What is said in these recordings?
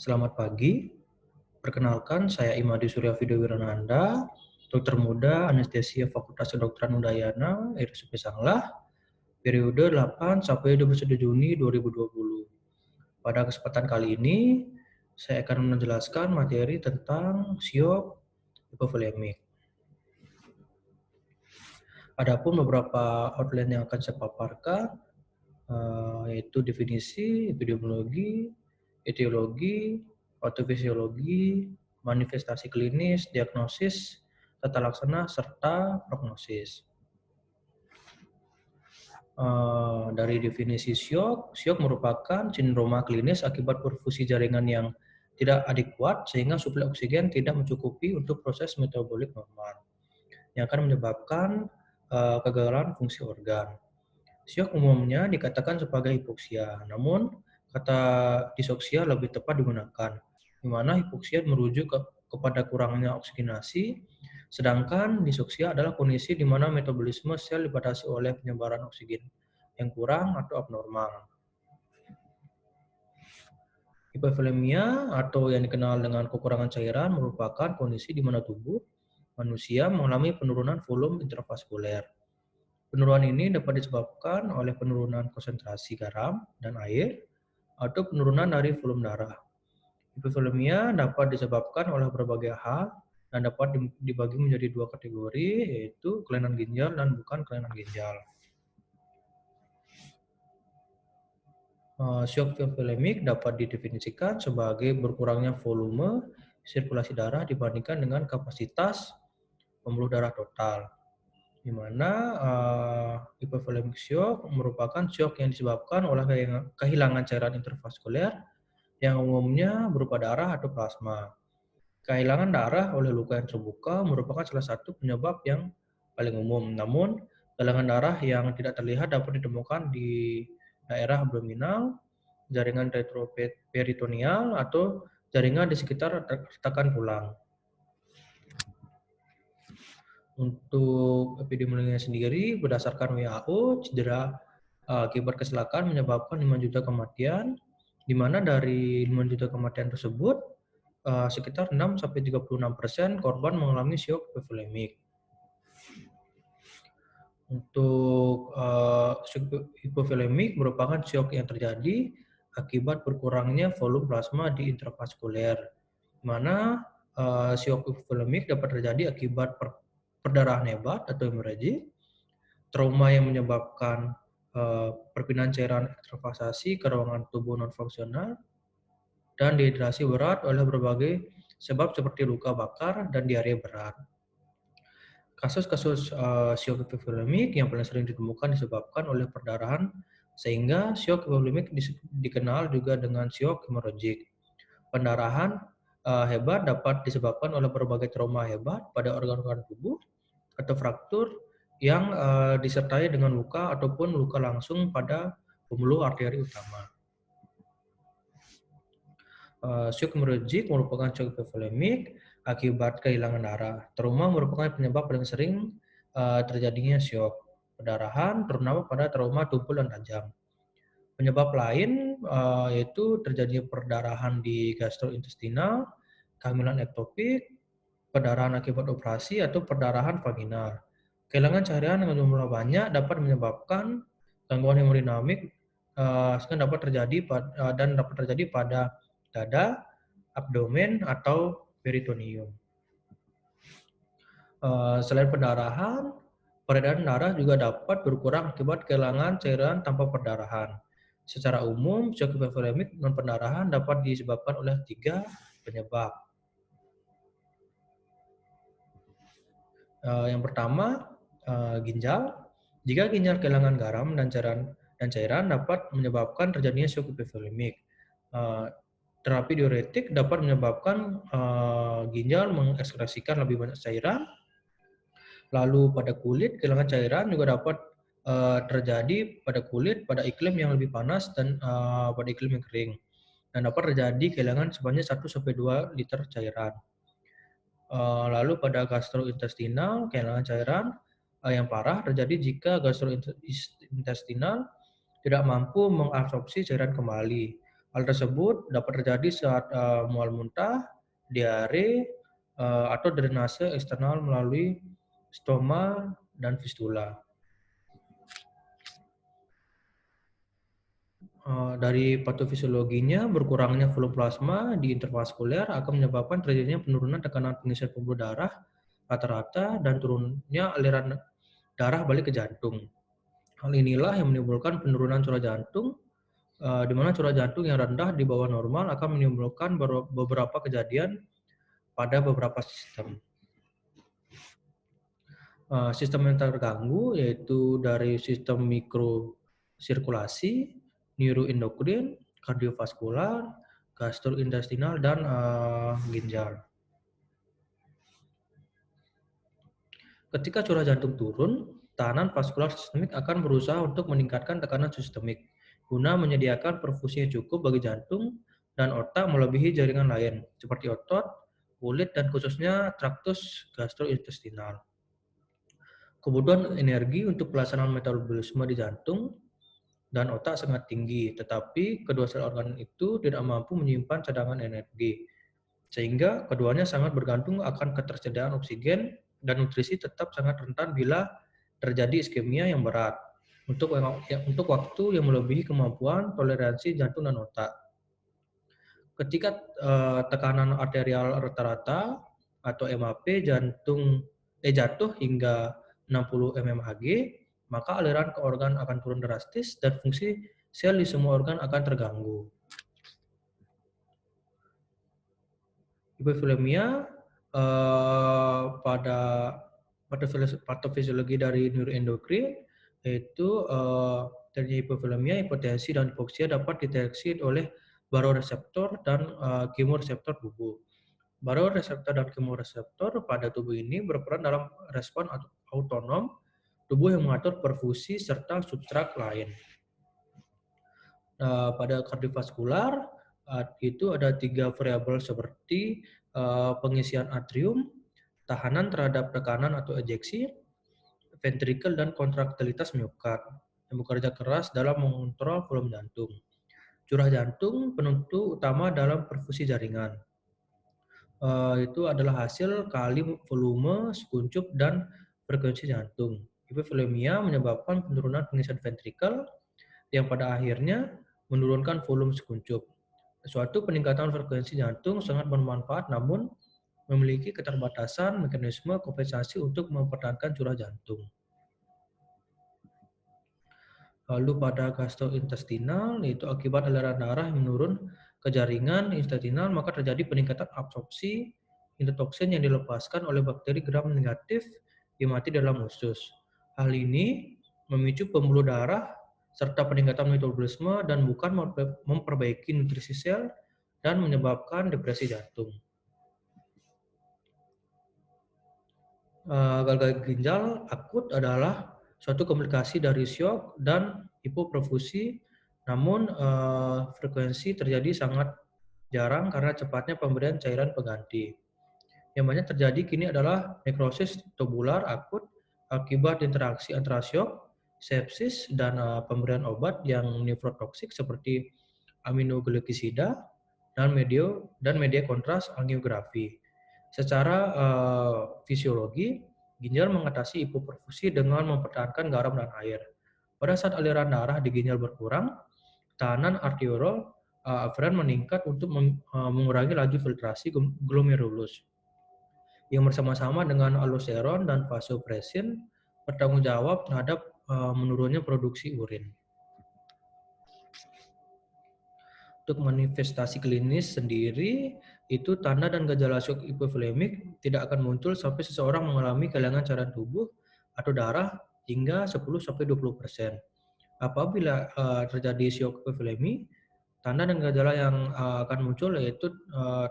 Selamat pagi, perkenalkan saya Imadi Surya Wirananda, dokter muda anestesia Fakultas Kedokteran Udayana, RSUP Sanglah, periode 8 sampai 21 Juni 2020. Pada kesempatan kali ini, saya akan menjelaskan materi tentang siok hipovolemik. Adapun beberapa outline yang akan saya paparkan, yaitu definisi, epidemiologi, etiologi, patofisiologi, manifestasi klinis, diagnosis, tata laksana, serta prognosis. Dari definisi syok merupakan sindroma klinis akibat perfusi jaringan yang tidak adekuat sehingga suplai oksigen tidak mencukupi untuk proses metabolik normal, yang akan menyebabkan kegagalan fungsi organ. Syok umumnya dikatakan sebagai hipoksia, namun kata disoksia lebih tepat digunakan, di mana hipoksia merujuk kepada kurangnya oksigenasi, sedangkan disoksia adalah kondisi di mana metabolisme sel dibatasi oleh penyebaran oksigen yang kurang atau abnormal. Hipovolemia atau yang dikenal dengan kekurangan cairan merupakan kondisi di mana tubuh manusia mengalami penurunan volume intravaskuler. Penurunan ini dapat disebabkan oleh penurunan konsentrasi garam dan air atau penurunan dari volume darah. Hipovolemia dapat disebabkan oleh berbagai hal dan dapat dibagi menjadi dua kategori, yaitu kelainan ginjal dan bukan kelainan ginjal. Syok hipovolemik dapat didefinisikan sebagai berkurangnya volume sirkulasi darah dibandingkan dengan kapasitas pembuluh darah total, di mana hypovolemic shock merupakan shock yang disebabkan oleh kehilangan cairan intravaskuler yang umumnya berupa darah atau plasma. Kehilangan darah oleh luka yang terbuka merupakan salah satu penyebab yang paling umum. Namun, kehilangan darah yang tidak terlihat dapat ditemukan di daerah abdominal, jaringan retroperitoneal, atau jaringan di sekitar retakan tulang. Untuk epidemiologinya sendiri, berdasarkan WHO, cedera akibat kecelakaan menyebabkan 5 juta kematian, di mana dari 5 juta kematian tersebut, sekitar 6-36% korban mengalami syok hipovolemik. Untuk syok hipovolemik merupakan syok yang terjadi akibat berkurangnya volume plasma di intravaskuler, di mana syok hipovolemik dapat terjadi akibat perdarahan hebat atau hemorragik, trauma yang menyebabkan perpindahan cairan ekstravasasi ke ruangan tubuh non-fungsional, dan dehidrasi berat oleh berbagai sebab seperti luka bakar dan diare berat. Kasus-kasus syok hipovolemik yang paling sering ditemukan disebabkan oleh perdarahan, sehingga syok hipovolemik dikenal juga dengan syok hemorragik. Pendarahan hebat dapat disebabkan oleh berbagai trauma hebat pada organ-organ tubuh atau fraktur yang disertai dengan luka ataupun luka langsung pada pembuluh arteri utama. Syok hemorragik merupakan syok hipovolemik akibat kehilangan darah. Trauma merupakan penyebab paling sering terjadinya syok. Perdarahan terutama pada trauma tumpul dan tajam. Penyebab lain yaitu terjadinya perdarahan di gastrointestinal, kehamilan ektopik, perdarahan akibat operasi, atau perdarahan vaginal. Kehilangan cairan dengan jumlah banyak dapat menyebabkan gangguan hemodinamik dapat terjadi pada dada, abdomen, atau peritoneum. Selain pendarahan, peredaran darah juga dapat berkurang akibat kehilangan cairan tanpa perdarahan. Secara umum, syok hipovolemik non pendarahan dapat disebabkan oleh 3 penyebab. Yang pertama, ginjal. Jika ginjal kehilangan garam dan cairan dapat menyebabkan terjadinya syok hipovolemik. Terapi diuretik dapat menyebabkan ginjal mengekskresikan lebih banyak cairan. Lalu pada kulit, kehilangan cairan juga dapat terjadi pada kulit pada iklim yang lebih panas dan pada iklim yang kering. Dan dapat terjadi kehilangan sebanyak 1-2 liter cairan. Lalu pada gastrointestinal, kehilangan cairan yang parah terjadi jika gastrointestinal tidak mampu mengabsorpsi cairan kembali. Hal tersebut dapat terjadi saat mual muntah, diare, atau drainase eksternal melalui stoma dan fistula. Dari patofisiologinya, berkurangnya volume plasma di intervaskuler akan menyebabkan terjadinya penurunan tekanan pengisian pembuluh darah rata-rata dan turunnya aliran darah balik ke jantung. Hal inilah yang menimbulkan penurunan curah jantung, di mana curah jantung yang rendah di bawah normal akan menimbulkan beberapa kejadian pada beberapa sistem. Sistem yang terganggu yaitu dari sistem mikrosirkulasi, neuroendokrin, kardiovaskular, gastrointestinal, dan ginjal. Ketika curah jantung turun, tahanan vaskular sistemik akan berusaha untuk meningkatkan tekanan sistemik guna menyediakan perfusi yang cukup bagi jantung dan otak melebihi jaringan lain seperti otot, kulit, dan khususnya traktus gastrointestinal. Kebutuhan energi untuk pelaksanaan metabolisme di jantung dan otak sangat tinggi, tetapi kedua sel organ itu tidak mampu menyimpan cadangan energi, sehingga keduanya sangat bergantung akan ketersediaan oksigen dan nutrisi tetap sangat rentan bila terjadi iskemia yang berat untuk waktu yang melebihi kemampuan toleransi jantung dan otak. Ketika tekanan arterial rata-rata atau MAP jatuh hingga 60 mmHg, maka aliran ke organ akan turun drastis dan fungsi sel di semua organ akan terganggu. Hipovolemia pada patofisiologi dari neuroendokrin yaitu terjadi hipovolemia, hipotensi, dan hipoksia dapat dideteksi oleh baroreseptor dan kemoreseptor tubuh. Baroreseptor dan kemoreseptor pada tubuh ini berperan dalam respon autonom tubuh yang mengatur perfusi serta substrat lain. Pada kardiovaskular itu ada 3 variabel seperti pengisian atrium, tahanan terhadap tekanan atau ejeksi, ventrikel, dan kontraktilitas miokard yang bekerja keras dalam mengontrol volume jantung. Curah jantung penentu utama dalam perfusi jaringan. Itu adalah hasil kali volume, sekuncup, dan frekuensi jantung. Hipovolemia menyebabkan penurunan pengisian ventrikel yang pada akhirnya menurunkan volume sekuncup. Suatu peningkatan frekuensi jantung sangat bermanfaat namun memiliki keterbatasan mekanisme kompensasi untuk mempertahankan curah jantung. Lalu pada gastrointestinal, yaitu akibat aliran darah yang menurun ke jaringan intestinal, maka terjadi peningkatan absorpsi endotoksin yang dilepaskan oleh bakteri gram negatif yang mati dalam usus. Hal ini memicu pembuluh darah serta peningkatan metabolisme dan bukan memperbaiki nutrisi sel dan menyebabkan depresi jantung. Gagal ginjal akut adalah suatu komplikasi dari syok dan hipoperfusi, namun frekuensi terjadi sangat jarang karena cepatnya pemberian cairan pengganti. Yang banyak terjadi kini adalah nekrosis tubular akut akibat interaksi antara syok, sepsis, dan pemberian obat yang nefrotoksik seperti aminoglikosida dan media kontras angiografi. Secara fisiologi, ginjal mengatasi hipoperfusi dengan mempertahankan garam dan air. Pada saat aliran darah di ginjal berkurang, tahanan arteriol aferen meningkat untuk mengurangi laju filtrasi glomerulus yang bersama-sama dengan aldosteron dan vasopressin bertanggung jawab terhadap menurunnya produksi urin. Untuk manifestasi klinis sendiri, itu tanda dan gejala shock hipovolemik tidak akan muncul sampai seseorang mengalami kehilangan cairan tubuh atau darah hingga 10-20%. Apabila terjadi shock hipovolemi, tanda dan gejala yang akan muncul yaitu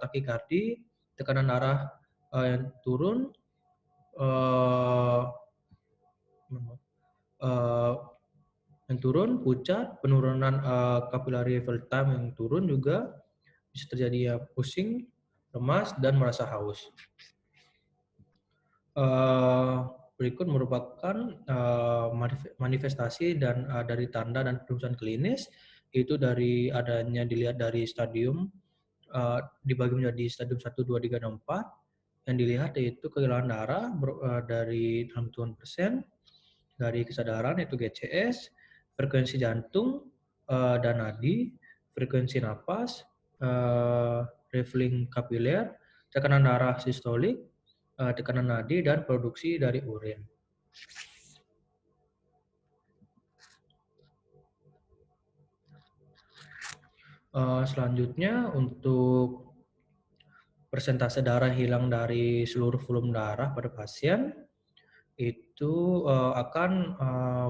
takikardi, tekanan darah yang turun, pucat, penurunan capillary fill time yang turun juga bisa terjadi ya pusing, lemas, dan merasa haus. Berikut merupakan manifestasi dan dari tanda dan perubahan klinis itu dari adanya dilihat dari stadium, dibagi menjadi stadium 1, 2, 3, dan 4. Yang dilihat yaitu kehilangan darah dari 60%, dari kesadaran yaitu GCS, frekuensi jantung dan nadi, frekuensi napas, refilling kapiler, tekanan darah sistolik, tekanan nadi, dan produksi dari urin. Selanjutnya untuk persentase darah hilang dari seluruh volume darah pada pasien itu akan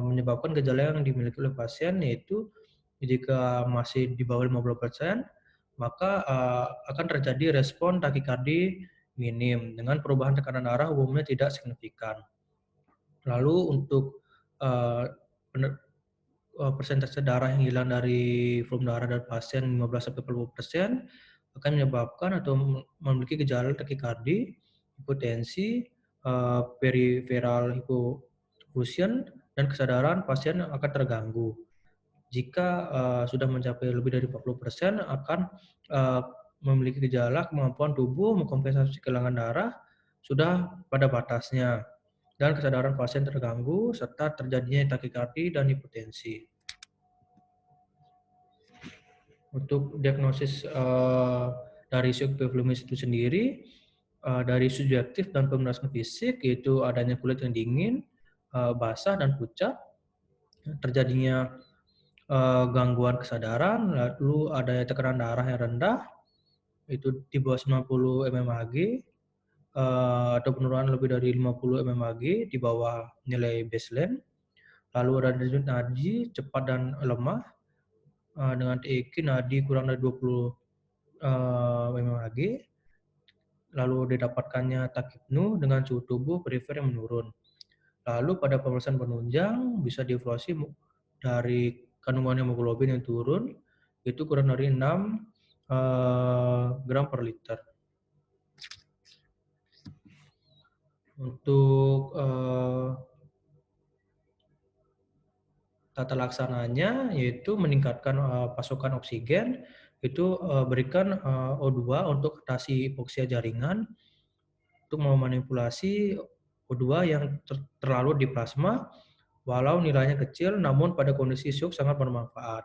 menyebabkan gejala yang dimiliki oleh pasien, yaitu jika masih di bawah 50%, maka akan terjadi respon takikardi minim dengan perubahan tekanan darah umumnya tidak signifikan. Lalu untuk persentase darah yang hilang dari volume darah dari pasien 15-40% akan menyebabkan atau memiliki gejala takikardi, hipotensi, peripheral hypofusion, dan kesadaran pasien akan terganggu. Jika sudah mencapai lebih dari 40% akan memiliki gejala kemampuan tubuh mengkompensasi kehilangan darah sudah pada batasnya dan kesadaran pasien terganggu serta terjadinya takikardi dan hipotensi. Untuk diagnosis dari shock epilepticus itu sendiri, dari subjektif dan pemeriksaan fisik yaitu adanya kulit yang dingin, basah dan pucat, terjadinya gangguan kesadaran, lalu adanya tekanan darah yang rendah, itu di bawah 90 mmHg, atau penurunan lebih dari 50 mmHg di bawah nilai baseline, lalu ada denyut nadi cepat dan lemah, dengan TEQ nadi kurang dari 20 mmHg, lalu didapatkannya tachypnea dengan suhu tubuh perifer yang menurun. Lalu pada pemeriksaan penunjang bisa dievaluasi dari kandungan hemoglobin yang turun itu kurang dari 6 gram per liter. Untuk tata laksananya yaitu meningkatkan pasokan oksigen, itu berikan O2 untuk atasi hipoksia jaringan, untuk memanipulasi O2 yang terlarut di plasma, walau nilainya kecil namun pada kondisi shock sangat bermanfaat.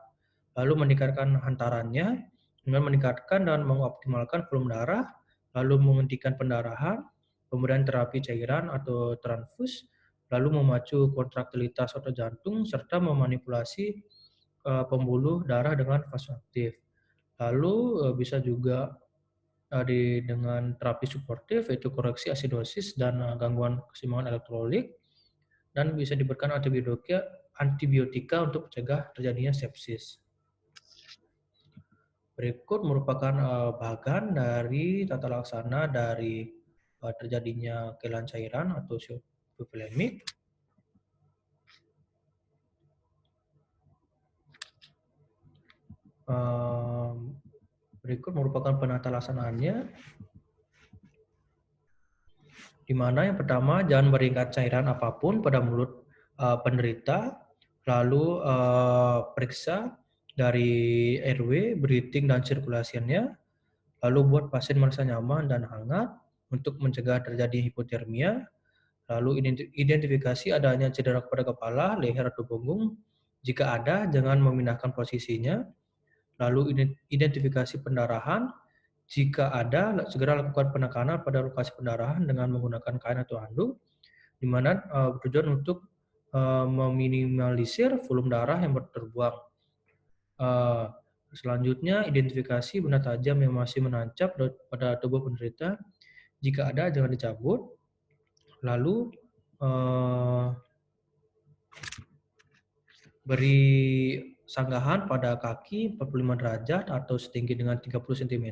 Lalu meningkatkan hantarannya dengan meningkatkan dan mengoptimalkan volume darah, lalu menghentikan pendarahan, kemudian terapi cairan atau transfus, lalu memacu kontraktilitas otot jantung, serta memanipulasi pembuluh darah dengan vasoaktif. Lalu bisa juga dengan terapi suportif yaitu koreksi asidosis dan gangguan keseimbangan elektrolit, dan bisa diberikan antibiotika untuk mencegah terjadinya sepsis. Berikut merupakan bagian dari tata laksana dari terjadinya kehilangan cairan atau shock hipovolemik. Berikut merupakan penata laksanaannya, di mana yang pertama jangan berikat cairan apapun pada mulut penderita, lalu periksa dari airway, breathing dan sirkulasinya, lalu buat pasien merasa nyaman dan hangat untuk mencegah terjadi hipotermia, lalu identifikasi adanya cedera pada kepala, leher atau punggung, jika ada jangan memindahkan posisinya, lalu identifikasi pendarahan, jika ada, segera lakukan penekanan pada lokasi pendarahan dengan menggunakan kain atau handuk, di mana bertujuan untuk meminimalisir volume darah yang terbuang. Selanjutnya, identifikasi benda tajam yang masih menancap pada tubuh penderita. Jika ada, jangan dicabut. Lalu, beri sanggahan pada kaki 45 derajat atau setinggi dengan 30 cm,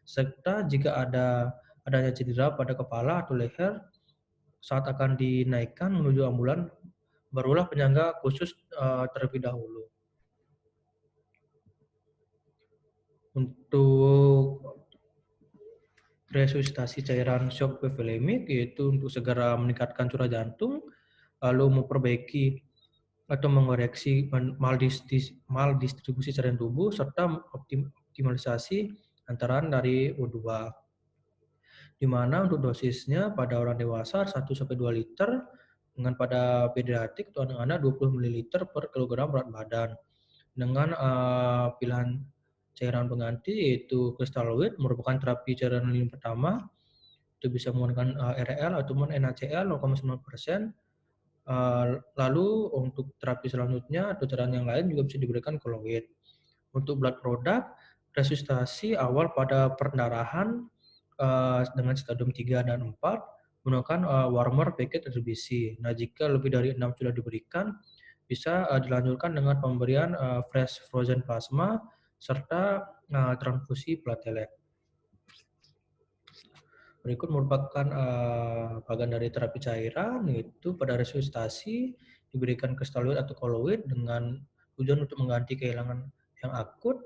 serta jika adanya cedera pada kepala atau leher saat akan dinaikkan menuju ambulan, barulah penyangga khusus terlebih dahulu. Untuk resusitasi cairan shock hipovolemik yaitu untuk segera meningkatkan curah jantung, lalu memperbaiki atau mengoreksi maldistribusi cairan tubuh serta optimalisasi antara dari O2. Di mana untuk dosisnya pada orang dewasa 1-2 liter, dengan pada pediatrik atau anak-anak 20 ml per kilogram berat badan. Dengan pilihan cairan pengganti yaitu kristalloid merupakan terapi cairan lini pertama, itu bisa menggunakan RL ataupun NaCl 0,9%. Lalu untuk terapi selanjutnya atau cairan yang lain juga bisa diberikan koloid. Untuk blood product, resusitasi awal pada perdarahan dengan stadium 3 dan 4 menggunakan warmer packet RBC. Nah, jika lebih dari 6 sudah diberikan, bisa dilanjutkan dengan pemberian fresh frozen plasma serta transfusi platelet. Berikut merupakan bagian dari terapi cairan, yaitu pada resusitasi diberikan kristalloid atau koloid dengan tujuan untuk mengganti kehilangan yang akut,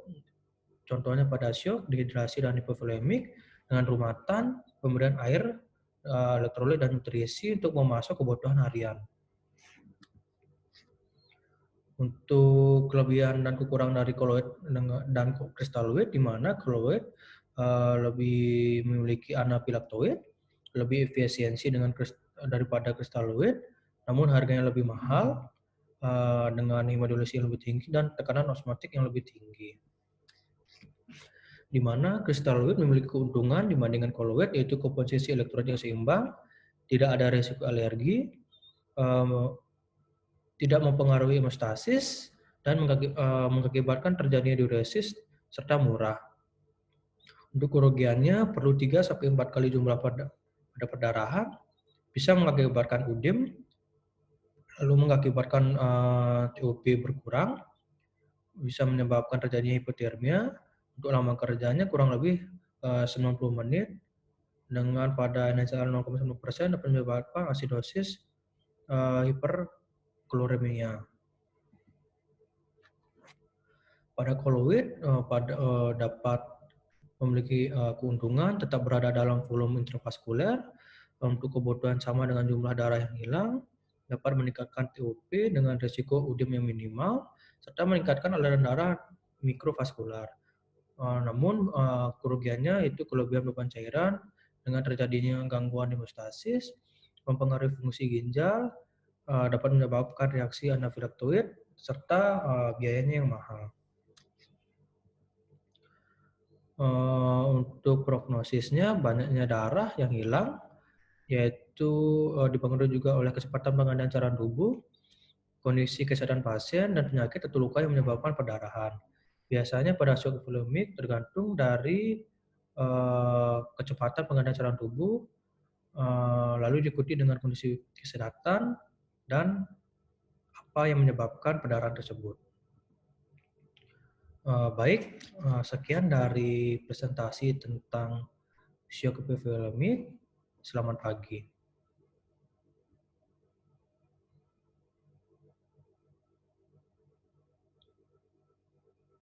contohnya pada syok, dehidrasi, dan hipovolemik, dengan rumatan, pemberian air, elektrolit, dan nutrisi untuk memasok kebutuhan harian. Untuk kelebihan dan kekurangan dari koloid dan kristalloid, di mana koloid lebih memiliki anapilaktoid, lebih efisiensi daripada kristalloid, namun harganya lebih mahal dengan hemodinamika yang lebih tinggi dan tekanan osmotik yang lebih tinggi. Di mana kristalloid memiliki keuntungan dibandingkan koloid, yaitu komposisi elektrolit yang seimbang, tidak ada risiko alergi, tidak mempengaruhi hemostasis, dan mengakibatkan terjadinya diuresis serta murah. Untuk kerugiannya perlu 3-4 kali jumlah pada perdarahan, bisa mengakibatkan UDEM, lalu mengakibatkan TOP berkurang, bisa menyebabkan terjadinya hipotermia. Untuk lama kerjanya kurang lebih 90 menit, dengan pada NaCl 0,1% dapat menyebabkan asidosis hiperkloremia. Pada koloid dapat memiliki keuntungan tetap berada dalam volume intravaskuler untuk kebutuhan sama dengan jumlah darah yang hilang, dapat meningkatkan TOP dengan risiko UDEM yang minimal, serta meningkatkan aliran darah mikrovaskular. Namun kerugiannya itu kelebihan beban cairan dengan terjadinya gangguan hemostasis, mempengaruhi fungsi ginjal, dapat menyebabkan reaksi anafilaktoid, serta biayanya yang mahal. Untuk prognosisnya, banyaknya darah yang hilang, yaitu dipengaruhi juga oleh kecepatan pengadaan cairan tubuh, kondisi kesehatan pasien, dan penyakit atau luka yang menyebabkan perdarahan. Biasanya pada shock hipovolemik tergantung dari kecepatan pengadaan cairan tubuh, lalu diikuti dengan kondisi kesehatan dan apa yang menyebabkan perdarahan tersebut. Baik, sekian dari presentasi tentang shock hipovolemik. Selamat pagi.